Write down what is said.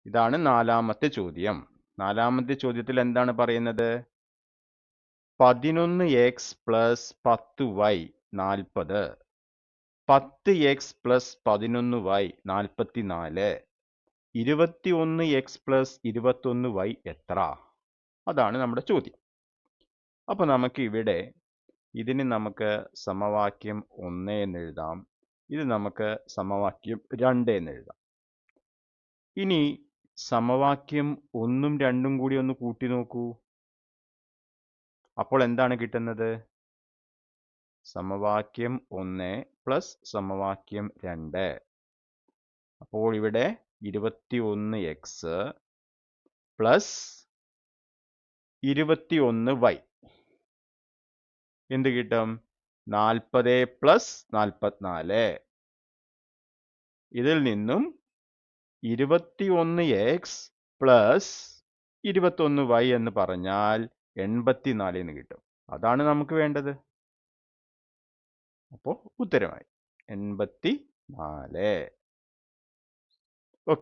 ഇതാണ് നാലാമത്തെ ചോദ്യം. നാലാമത്തെ ചോദ്യത്തിൽ എന്താണ് പറയുന്നത്? 11x plus 10y 40, 10x plus 11y 44, 21x plus 21y എത്ര? അതാണ് നമ്മുടെ ചോദ്യം. അപ്പൊ നമുക്ക് ഇവിടെ ഇതിന് നമുക്ക് സമവാക്യം 1 എന്ന് എഴുതാം. ഇത് നമുക്ക് സമവാക്യം 2 എന്ന് എഴുതാം. ഇനി സമവാക്യം 1ഉം 2ഉം കൂടി ഒന്ന് കൂട്ടി നോക്കൂ. അപ്പോൾ എന്താണ് കിട്ടുന്നത്? സമവാക്യം 1 പ്ലസ് സമവാക്യം 2. അപ്പോൾ ഇവിടെ 21x പ്ലസ് 21y എന്ത് കിട്ടും? 40 പ്ലസ് 44. ഇതിൽ നിന്നും 21x പ്ലസ് 21y എന്ന് പറഞ്ഞാൽ 84 എന്ന് കിട്ടും. അതാണ് നമുക്ക് വേണ്ടത്. അപ്പോൾ ഉത്തരമായി 84.